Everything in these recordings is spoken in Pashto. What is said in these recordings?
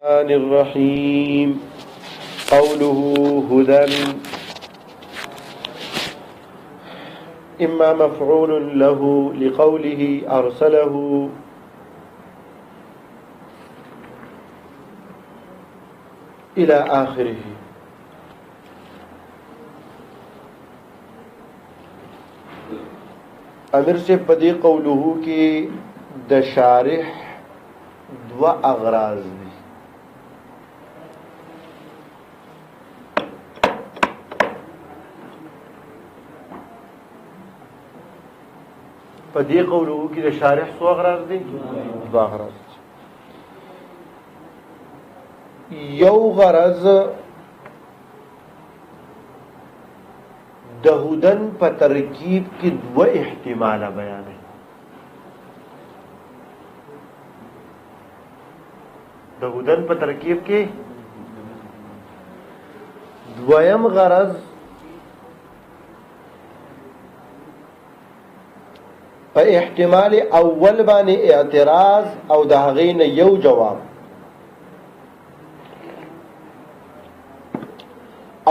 الرحمن الرحيم. قوله هدى إما مفعول له لقوله أرسله إلى آخره. امیر سے پدی قوله کی د شارح دو اغراض دی. پدی قوله کی د شارح سو اغراض دی، دو اغراض دی. یو غرض د هدن په ترکیب کې دو احتمال بیان ہے. د هدن په ترکیب کې دویم غرض په احتمال اول باندې اعتراض او د هغې نه یو جواب،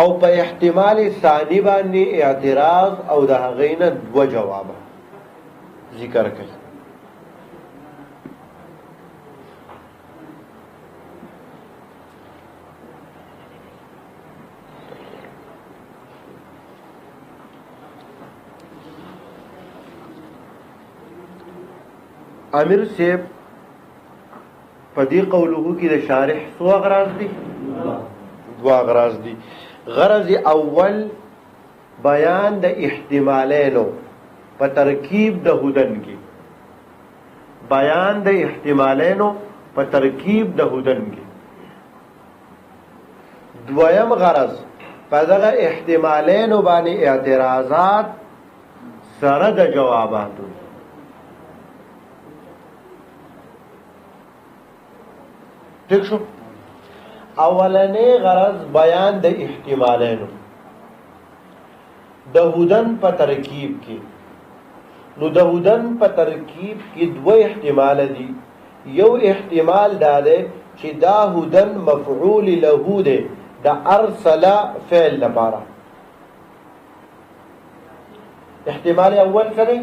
او په احتمال ثانی باندې اعتراض او د هغې نه دو جواب ذکر کړي. امیر صاحب پدی قوله کې د شارح سو اغراض دي، دو اغراض دي. غرض اول بیان د احتمالینو په ترکیب د هدن کې، بیان د احتمالینو په ترکیب د هدن کې. دویم غرض په دغه احتمالینو باندې اعتراضات سره د جواباتو. ٹھیک شو؟ اولنی غرض بیان د احتمالینو د هدن په ترکیب کې. نو د هدن په ترکیب کې دو احتمال دي. یو احتمال دا دی چې دا هدن مفعول له دی د ارسل فعل لپاره. احتمال اول څه دی؟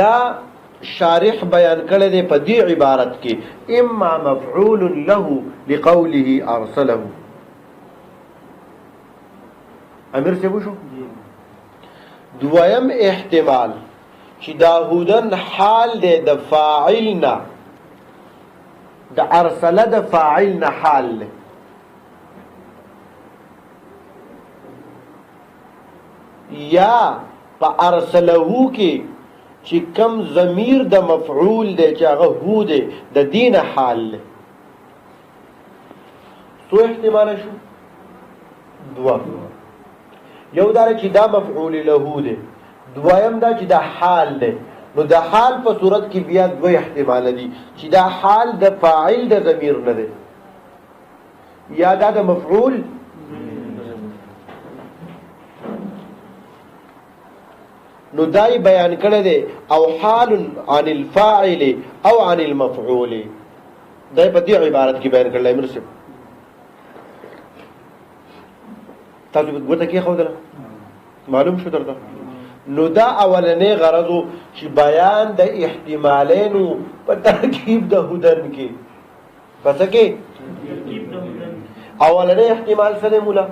دا شارح بیان کړی دی په دې عبارت کې اما مفعول له لقوله ارسله. امیر سے وشو دویم احتمال چې دا هدن حال دی د فاعل نه، د ارسله د فاعل نه حال دی. یا په ارسله کې چې کم ضمیر د مفعول دی چې هغه هو دی د دین حال دی. سو احتمال شو دوا. یو دا چې دا مفعول له دی، دویم دا چې دا حال دی. نو د حال په صورت کې بیا دو احتمال دي چې دا حال د فاعل د ضمیر نه دی یا دا د مفعول. نو دای بیان کړی دی او حال عن الفاعل او عن المفعول. دای په دې عبارت کې بیان کړل. امیر صاحب تاسو به ګوته کې خو دل معلوم شو درته. نو دا اولنې غرض چې بیان د احتمالینو په ترکیب د هدن کې. پس کې اولنې احتمال سره مولا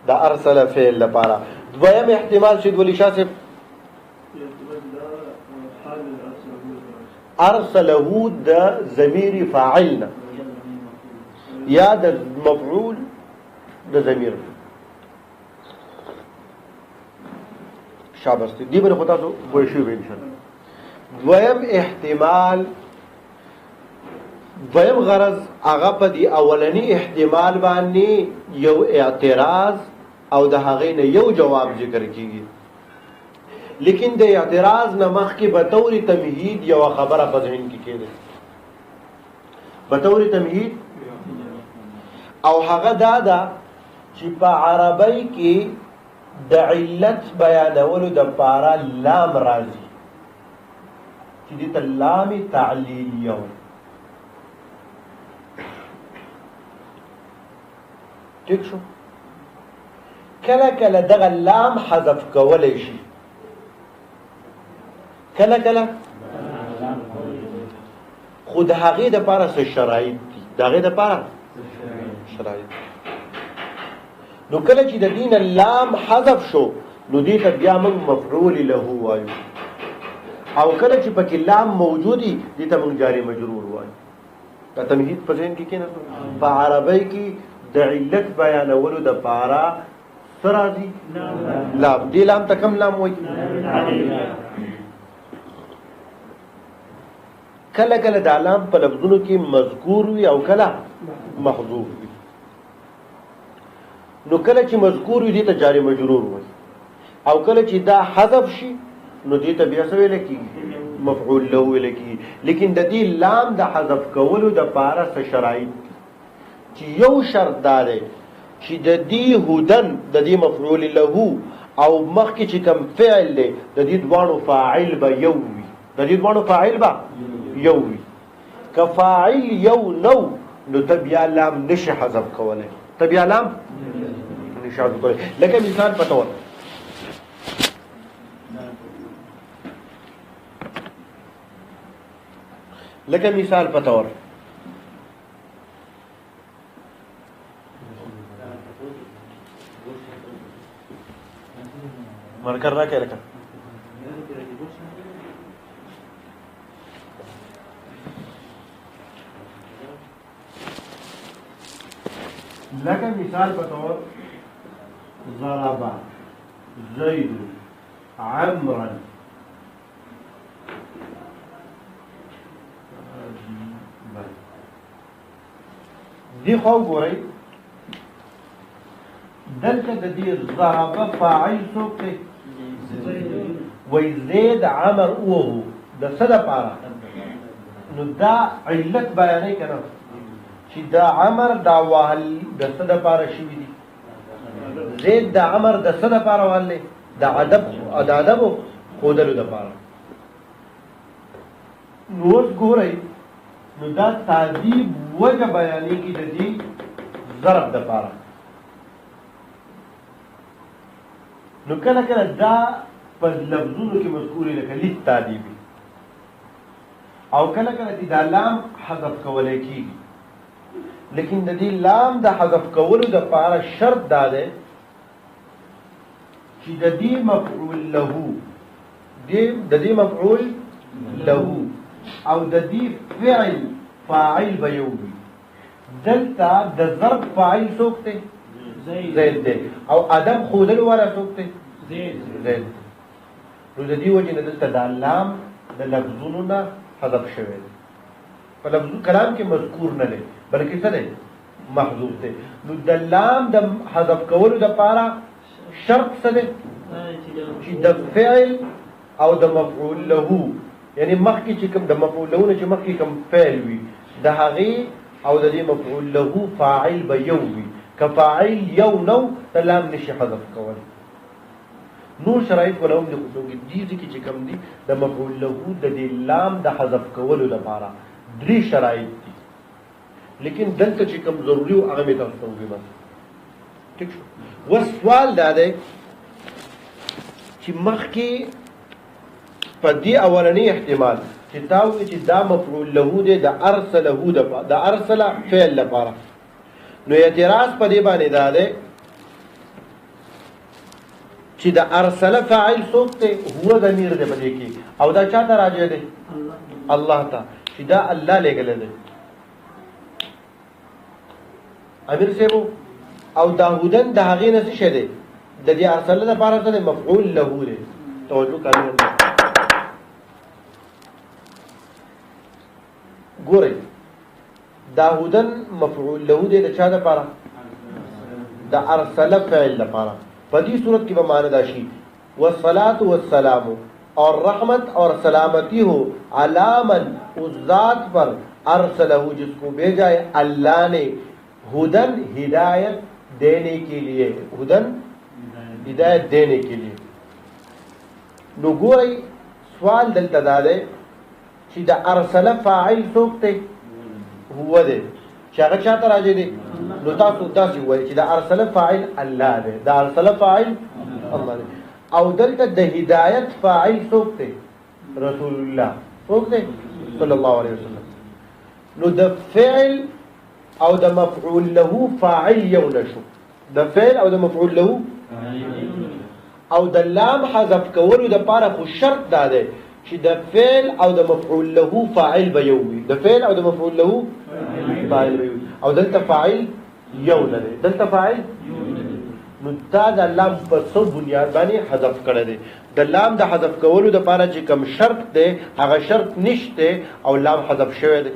دا ارسل فعل لپاره. دویم احتمال شد ولی شاه صاحب ارسله د ضمیر فاعلنا یا د مفعول د ضمیر. شاباش دی باندې خو تاسو پوه شئ ان شاء الله. دویم احتمال دویم غرض هغه په دی اولنی احتمال باندې یو اعتراض او د هغې نه یو جواب ذکر کیږي. لیکن د اعتراض نه مخکې به طور تمهید یو خبره په ذهن کې کېده، به طور تمهید. او هغه دا ده چې په عربی کې د علت بیانولو د پاره لام راځي. چې دې ته لام تعلیلیه وایي. ټیک شو؟ کله کله دغه لام حذف کولی شي، کله کله خو د هغې دپاره څه شرایط دي، د هغې دپاره شرایط. نو کله چې د دې نه لام حذف شو نو دې ته بیا موږ مفعول له وایو، او کله چې پکې لام موجود وي دې ته موږ جاري مجرور وایو. دا تمهید په ذهن کې کېناستو. په عربی کې د علت بیانولو دپاره څه راځي؟ لام. دې لام ته کوم لام وایي؟ کله کله دا لام په لفظونو کې مذکور وي او کله محذوف وي. نو کله چې مذکور وي دې ته جاري مجرور وایي، او کله چې دا حذف شي نو دې ته بیا څه ویل کېږي؟ مفعول له ویل کېږي. لیکن د دې لام د حذف کولو دپاره څه شرایط دي؟ چې یو شرط دا دی چې د دې هدن د دې مفعول له او مخکې چې کوم فعل دی د دې دواړو فاعل به یو وي، د دې دواړو فاعل به یو وي. که فاعل یو نو نو ته بیا لام نشي حذف کولی، ته بیا لام نشي حذف کولی. لکه مثال په طور مرکر را کې لکه مثال په طور ضرب زید عمرا دی خو ګورئ دلته د دې ضرب فاعل څوک دی؟ وای زید عمر اوه د څه دپاره؟ نو دا علت بیانوي که نه چې دا عمر دا وهل د څه دپاره شوي دي؟ زید د عمر د څه دپاره وهل دی؟ د ادبو ښودلو دپاره. نو اوس ګورئ نو دا تعذیب وجه بیانېږي د دې ضرب دپاره. نو کله کله دا په لفظونو کې مذکور لکه لیت تعذیبي، او کله کله چې دا لام حذف کولی کېږي. لیکن د دې لام د حذف کولو دپاره شرط دا دی چې د دې مفعول له او د دې فعل فاعل به یو وي. دلته د ضرب فاعل څوک دی؟ زید دی. او ادب ښودلو والا څوک دی؟ زید. نو د دې وجې نه دلته دا لام د لفظونو نه حذف شوی دی، په لفظو کلام کې مذکور نه دی بلکې څه دی؟ محذوف دی. نو د لام د حذف کولو دپاره شرط څه دی؟ چې د فعل او د مفعول له، یعنی مخکې چې کوم د مفعول له نه چې مخکې کوم فعل وي د هغې او د دې مفعول له فاعل به یو وي. که فاعل یو نو ته لام نشي حذف کولی. نور شرایط ولا هم دي دې کې چې کوم دي د مفعول له د دې لام د حذف کولو لپاره درې شرایط دي، لیکن دلته چې کوم ضروري او هغه مې تاسو ته ووایم. ٹھیک شو؟ وسوال دا دی چې مخکې په دې اولنی احتمال چې تا وایي چې دا مفعول له دی د ارسله د ارسله فعل لپاره، نو اعتراض په دې باندې دا دی چې د ارسله فاعل څوک دی؟ هو ضمیر دی په دې کې، او دا چا ته راجع دی؟ الله ته، چې دا الله لېږلی دی. امیر صاحبو او دا هدن د هغې نه څه شی دی؟ د دې ارسله دپاره څه دی؟ مفعول له دی. توجه کوئ. ګورئ دا هدن مفعول له دی د چا دپاره؟ د ارسله فعل دپاره. په دې صورت کې به معنی دا شي والصلاة والسلام اور رحمت اور سلامتی ہو علامن اس ذات پر ارسلہ جس کو بھیجا ہے اللہ نے ہدن ہدایت دینے کے لیے، ہدن ہدایت دینے کے لیے. نو ګورئ سوال دلته دا دی چې د ارسله فاعل څوک دی هو دی چې هغه چاته راځي دی نو تاسو داسې وایي چې د ارسله فاعل الله دی د ارسله فاعل الله دی او دلته د هدایت فاعل څوک دی رسول الله څوک دی صلی الله علیه وسلم نو د فعل او د مفعول له فاعل یو نشو د فعل او د مفعول له او د لام حذف کولو د پاره خو شرط دا دی چې د فعل او د مفعول له فاعل به یو وي د فعل او د مفعول له فاعل به یو او دلته فاعل یو نه دی دلته فاعل نو دا د لام په څو بنیاد باندې حذف کړی دی د لام د حذف کولو د پاره چې کوم شرط دی هغه شرط نشته او لام حذف شوی دی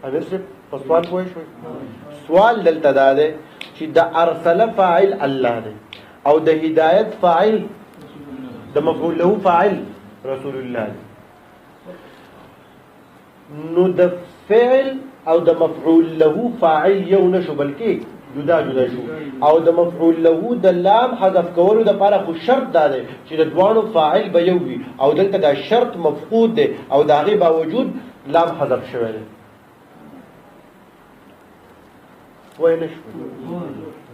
امیر صاحب په سوال پوه شوي سوال دلته دا دی چې د ارسله فاعل الله دی او د هدایت فاعل د مفعول له فاعل رسول الله دی نو د فعل او د مفعول له فاعل یو نشو بلکې جدا جدا شو او د مفعول له د لام حذف کولو د لپاره خو شرط دا دی چې د دوانو فاعل به یو وي او دلته دا شرط مفقود دی او د هغې باوجود لام حذف شوی دی وای نشو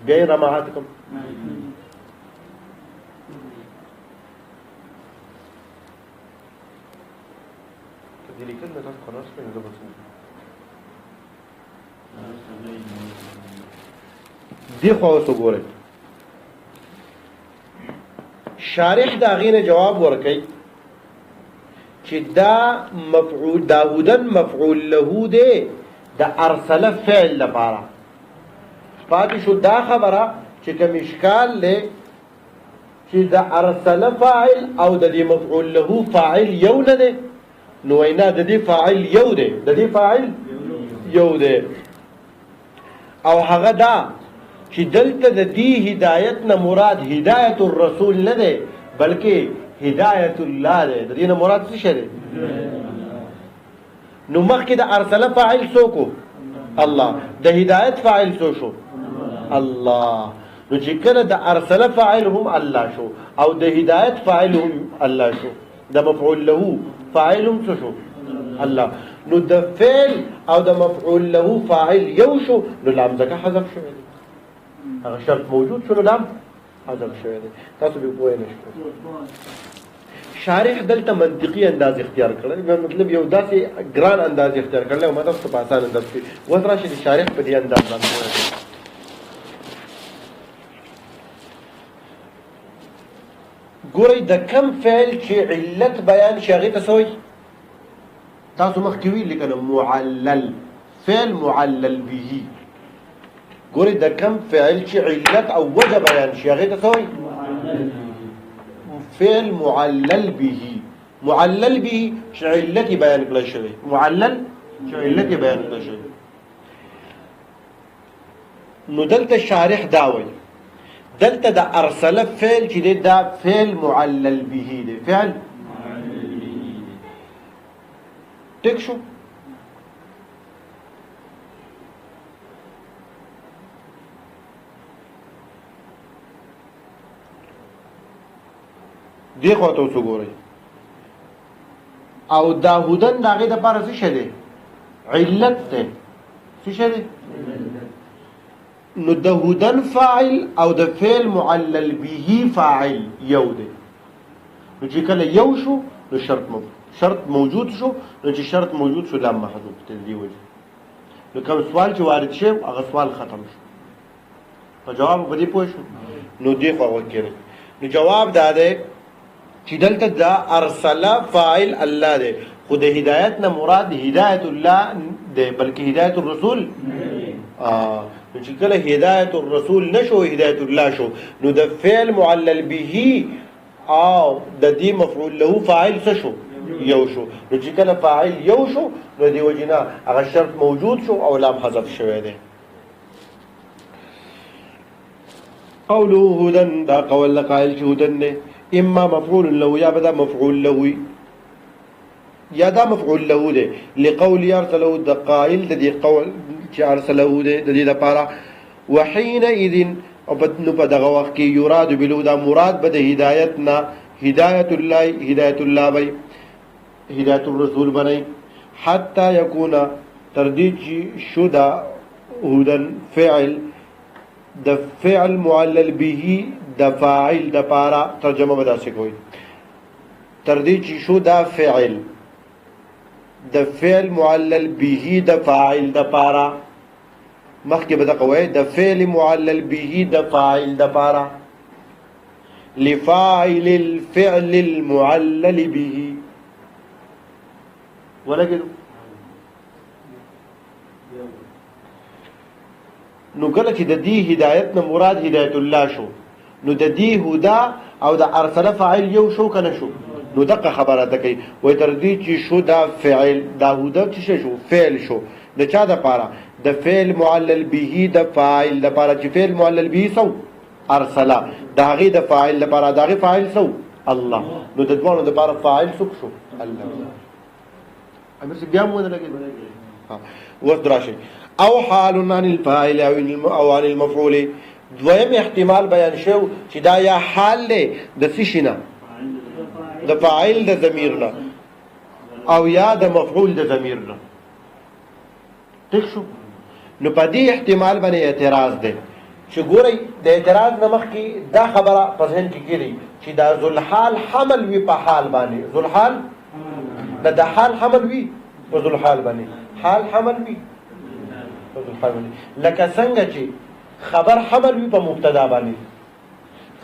بیا رماحات کوم دې لیکل نه تاسو خلاص کړئ نو بس دی خو اوس وګورئ شارح دا غینه جواب ورکړي چې دا مفعول داودن مفعول له دی د ارسله فعل لپاره پاتې شو دا خبره چې کوم اشکال له چې د ارسله فاعل او د دې مفعول له فاعل یو نه دی نو وینا د دې فاعل یو دی د دې فاعل یو دی او هغه دا چې دلته د دې هدایت نه مراد هدایت الرسول نه دی بلکې هدایت الله دی د دې نه مراد څه شی دی نو مخکې د ارسله فاعل څوک الله د هدایت فاعل څوک شو الله نو چې کله د ارسله فاعل هم الله شو او د هدایت فاعل هم الله شو د مفعول له فاعل هم شو الله نو د فعل او د مفعول له فاعل یو شو نو لام ځکه حذف شوی دی هغه شرط موجود شو نو لام حذف شوی دی تاسو به پوه نه شئ شارح دلته منطقي انداز اختیار کړل مطلب یو داسې ګران انداز اختیار کړل او مطلب په آسان انداز کې وځ راشي د شارح په دې انداز باندې ګورئ د کم فعل چې علت بیان شي هغې ته څه وایي تاسو مخکې ویلي که نه معلل فعل معلل به ګورئ د کم فعل چې علت او وجه بیان شي هغې ته څه وایي فعل معلل به معلل به چې علت بیان کړی شوی معلل چې علت بیان کړی شوی نو دلته شارح دا وایي دلته د ارسله فعل چې دی دا فعل معلل به دی فعل ټیک شو دی خوا ته اوس وګورئ او دا هدن د هغې دپاره څه شی دی علت دی څه شی دی نو د هدن فاعل او د فعل معلل به فاعل یو دی نو چې کله یو شو نو شرط موجود شو نو چې شرط موجود شو لام محذوف دی دې وجه نو کوم سوال چې وارد شي هغه سوال ختم شو په جواب په دې پوه شو نو دې خوا وکړئ نو جواب دا دی چې دلته دا ارسله فاعل الله دی خو د هدایت نه مراد هدایت الله دی بلکې هدایت الرسول نو چې کله هدایت الرسول نشو هدایت الله شو نو د فعل معلل به او د دې مفعول له فاعل څه شو یو شو نو چې کله فاعل یو شو نو دې وجنا هغه شرط موجود شو او لام حذف شوی دی قوله هدن دا قول قائل چې هدن نه اما مفعول له یا بدا مفعول له یا دا مفعول له دی لقول ارسله د قائل د دې قول چې ارسله دی د دې لپاره وحينئذ او نو په دغه وخت کې یراد بلو دا مراد به د هدایت نه هدایت الله بی هدایت الرسول بنی حتی یکونا تردید شو دا هدن فعل د فعل معلل به د فاعل د پارا ترجمه بدا سکوئی تردید شو دا فعل د فعل معلل به د فاعل د پارا مخکې بدا قوی د فعل معلل به د فاعل د پارا لفاعل الفعل المعلل به ولګیدو نو کله چې د دې هدایت نه مراد هدایت الله شو نو د دې هدا او د ارسل فاعل یو شو کنه شو نو دغه خبره ده کوي وای تر دې چې شو دا فعل دا هدا چې شو فعل شو د چا د پاره د فعل معلل به د فاعل د پاره چې فعل معلل به سو ارسل دا غي د فاعل لپاره دا غي فاعل سو الله نو د دوانو د پاره فاعل سو شو الله امر سي بیا مو نه لګي ها ورته او حال عن الفاعل او عن المفعول دویم احتمال بیان شو چې دا یا حال له د سشنه د فاعل د ضمیر نه او یا د مفعول د ضمیر نه ټیک شو نو په دې احتمال باندې اعتراض ده چې ګورئ د اعتراض نمخ کې دا خبره په ذهن کې کړي چې دا ذل حال حمل وی په حال باندې ذل حال د حال حمل وی په ذل حال باندې حال حمل وی لکه څنګه چې خبر حمل وي په مبتدا باندې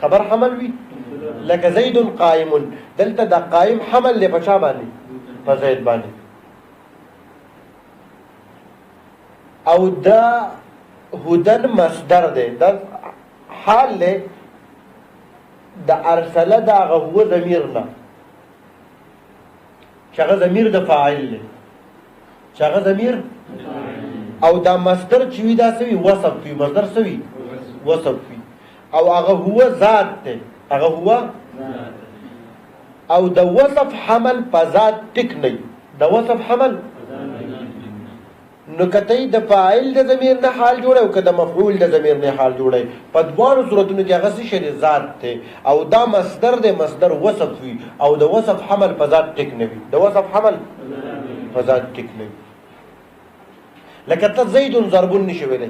خبر حمل وي لکه زید قائم دلته د قائم حمل له بچا باندې په زید باندې او دا هدن مصدر ده د حال له د ارسله دا هو ضمیر نه چغه ضمیر د فاعل له چغه ضمیر او دا مصدر چې وی دا سوي وصف وي مصدر سوي وصف وي او هغه هو ذات ته هغه هو او د وصف حمل په ذات ټک نه د وصف حمل نو کته د فاعل د ضمیر نه حال جوړه او کده مفعول د ضمیر نه حال جوړه په دوه صورتونو کې هغه شی ذات ته او دا مصدر د مصدر وصف وي او د وصف حمل په ذات ټک نه وي د وصف حمل په ذات ټک نه وي لکه ته زید ضرب نشي ویلې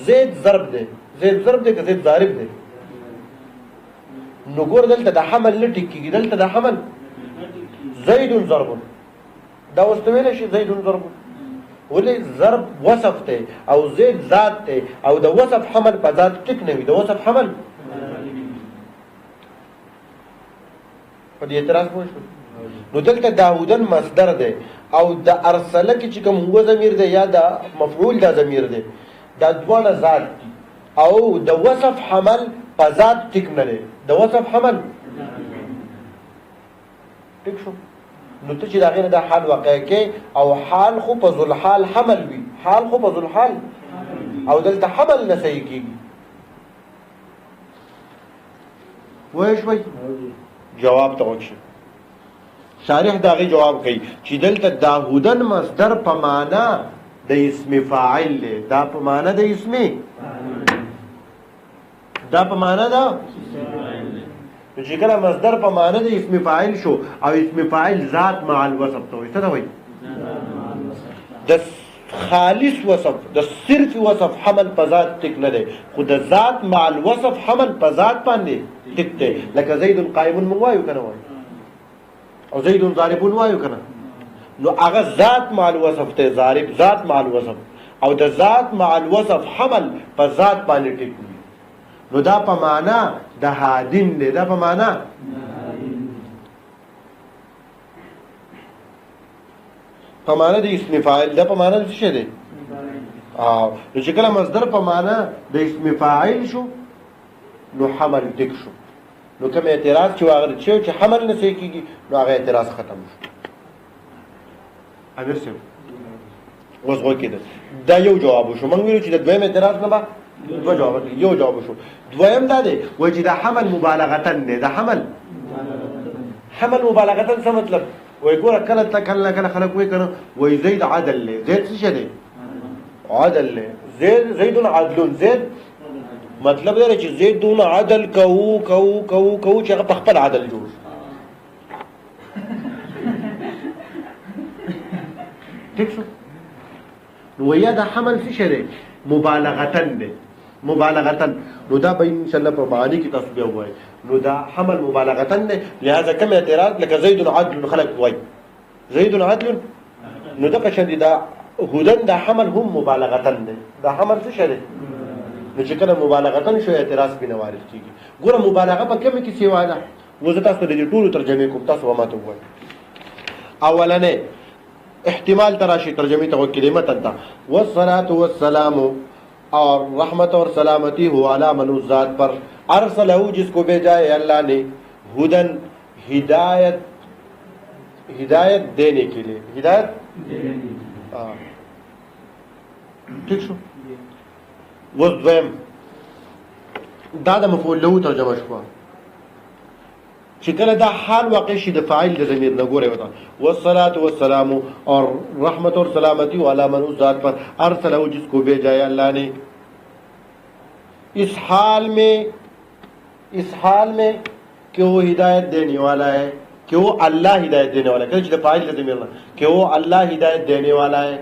زید ضرب دی زید ضرب دی که زید ضارب دی نو ګور دلته د حمل نه ټکیږي دلته د حمل زید ضرب دا اوس ته ویل شي زید ضرب ولې ضرب وصف ته او زید ذات ته او د وصف حمل په ذات ټک نه وي د وصف حمل په دې اعتراض مو شو نو دلته داودن مصدر ده او د ارسله کې چې کوم هو ضمیر ده یا د مفعول د ضمیر ده دا دوه ذات دي او د وصف حمل په ذات ټک نه لري د وصف حمل ټک شو نو ته چې دا غیر د حال واقع کې او حال خو په ذل حال حمل وي حال خو په ذل حال او دلته حمل نه صحیح کیږي وای شوي جواب ته وښه شارح داغي جواب کوي چې دلته داودن مصدر په معنا د اسم فاعل له دا په معنا د اسم دا په معنا دا چې کله مصدر په معنا د اسم فاعل شو او اسم فاعل ذات مع الوصف ته څه دی د خالص وصف د صرف وصف حمل په ذات ټک نه دی خو د ذات مع الوصف حمل په ذات باندې ټک دی لکه زید قائم مو وایو کنه وایو او زید ضارب وایو کنه نو هغه ذات مع الوصف ته ضارب ذات مع الوصف او د ذات مع الوصف حمل په ذات باندې ټکی نو دا په معنا د هادین دی دا په معنا په معنا د اسم فاعل دا په معنا د څه دی نو چې کله مصدر په معنا د اسم فاعل شو نو حمل ټک شو نو کوم اعتراض چې واغره چې حمل نه صحیح کیږي نو هغه اعتراض ختم شو امیر سم اوس وکړه دا یو جواب شو موږ ویلو چې د دویم اعتراض نه با دوه جواب یو جواب شو دویم دا دی و چې دا حمل مبالغه دی دا حمل مبالغه څه مطلب وای ګوره کله خلک وای کنه وای زید عدل له زید څه دی عدل له زید عدل زید مطلب دا چې زیدون عدل کوو چې هغه په خپل عدل جوړ ٹھیک شو. نو ویا دا حمل څه شی دی؟ مبالغتن دی، مبالغتن. نو دا به ان شاء الله په معانی کې تاسو بیا وایي. نو دا حمل مبالغتن دی، لہذا کم اعتراض لکه زید عدل خلق وایي زید عدل. نو دا قشن دی دا هدن دا حمل هم مبالغتن دی. دا حمل څه شی دی؟ نو چې کله مبالغتن شو اعتراض به نه وارد کیږي. ګوره مبالغه په کومه کې سیوا ده؟ وزه تاسو د ټولو ترجمه کوم، تاسو به ماته وایي. اولنې احتمال تراشی ترجمه ته کلمه تنتا والصلاة والسلام اور رحمت اور سلامتی ہو علی من ذات پر ارسلہ جس کو بھیجائے اللہ نے ہدن ہدایت دینے کے لیے. ہدایت ٹھیک شو. والدویم دا د مفعول له ترجمه شو چې کله دا حال واقع شي د فاعل د ضمیر نه ګوري وتا والصلاة والسلام اور رحمت اور سلامتی والا من اس ذات پر ارسلہ جس کو بھیجایا اللہ نے. اس حال میں کہ وہ ہدایت دینے والا ہے، کہ وہ اللہ ہدایت دینے والا ہے. کله چې د فاعل د ضمیر نه کہ وہ اللہ ہدایت دینے والا ہے.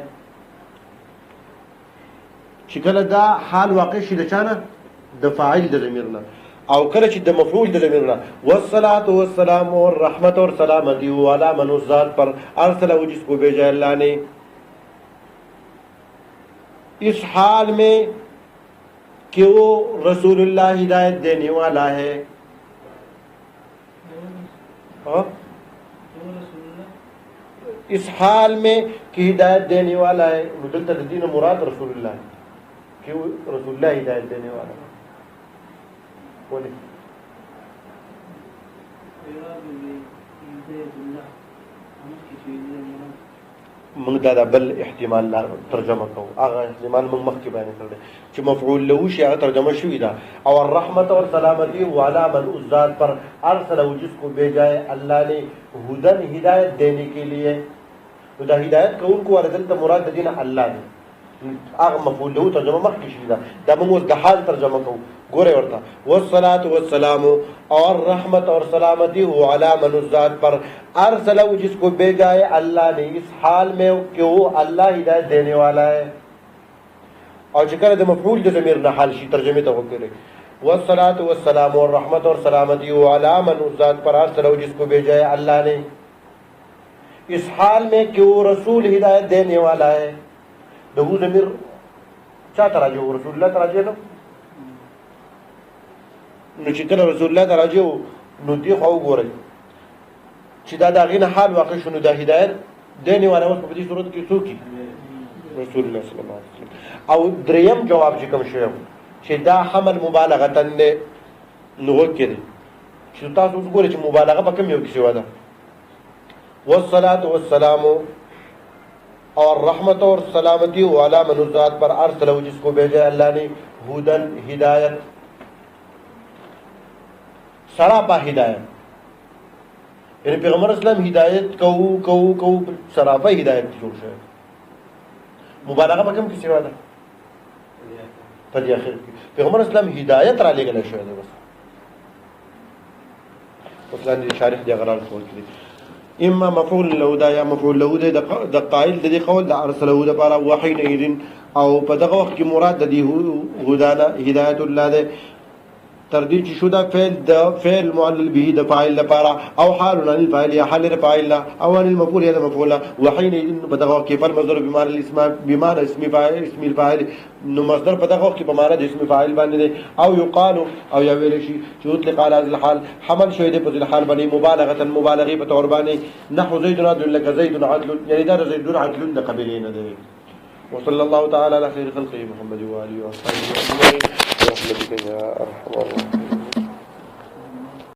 چې کله دا حال واقع شي د چانه د فاعل د ضمیر نه او کله چې د مفعول د ضمیر نه والصلاة والسلام اور رحمت اور سلامتی والا من اس ذات پر ارسلہ جس کو بھیجا اللہ نے. اس حال میں کہ وہ رسول اللہ ہدایت دینے والا ہے. اس حال میں کہ ہدایت دینے والا ہے. دلتا دین مراد رسول اللہ ہے کہ وہ رسول اللہ ہدایت دینے والا ہے. موږ دا بل احتمال لا ترجمه کوو. هغه احتمال موږ مخکې بیان کړل چې مفعول له شي هغه ترجمه شوی دا او الرحمت اور سلامتی والا من اس ذات پر ارسلہ جس کو بھیجائے اللہ نے ہدن ہدایت دینے کے لیے. دا ہدایت کون کو ورزل ته مراد دین الله دی. هغه مفعول له ترجمه مخکې شوی دا موږ د حال ترجمه کوو. گورے ورتا والصلاة والسلام اور رحمت اور سلامتی ہو علی من ذات پر ارسلہ جس کو بھیجا ہے اللہ نے اس حال میں کہ وہ اللہ ہدایت دینے والا ہے. اور ذکر د مفعول د ضمیر نہ حال شی ترجمه ته وکړي والصلاة والسلام اور رحمت اور سلامتی ہو علی من ذات پر ارسلہ جس کو بھیجا ہے اللہ نے اس حال میں کہ وہ رسول ہدایت دینے والا ہے. دو ضمیر چا تراجو رسول اللہ تراجو نو نو چې کله رسول الله تراجو نو دی خو وګورئ چې دا دغه نه حال واقع شونه د هدایت دنه والا اوس په دې صورت کې څوک رسول الله صلی الله علیه وسلم. او دریم جواب چې کوم شی چې دا حمل مبالغه نه نو وکړي چې تاسو وګورئ چې مبالغه په کوم یو کې شوی ده. والصلاة والسلام اور رحمت اور سلامتی والا من ذات پر ارسلہ جس کو بھیجا اللہ نے ہدن ہدایت سراپا ہدایت. یعنی پیغمبر اسلام ہدایت کو سراپا ہدایت جوړ شوی. مبالغه په کوم کې سیوا ده؟ په دې اخر کې پیغمبر اسلام هدایت را لېږل شوی دی. بس مثلا شارح دی غرار کول کړي اما مفعول له دا یا مفعول له د قائل د دې قول د ارسله د لپاره وحی نه او په دغه وخت کې مراد د دې هدانا هدایت الله ده تردید چې شو دا فعل معلل به د فاعل لپاره او حال للفاعل یا حال للفاعل او المفعول یا مفعول وحين په دغه وخت کې فعل مصدر بمعنى الاسم بمعنى اسم فاعل اسم الفاعل نو مصدر په دغه وخت کې په معنی د اسم فاعل باندې او يقال او یا ویل شي چې اطلق على هذا الحال حمل شوی دی په الحال باندې مبالغه په تور باندې نحو زيد عدل لك زيد عدل يعني دا زيد عدل د قبيلين ده. وصلى الله تعالى على خير خلقه محمد وآله وصحبه أجمعين برحمتك يا أرحم الراحمين.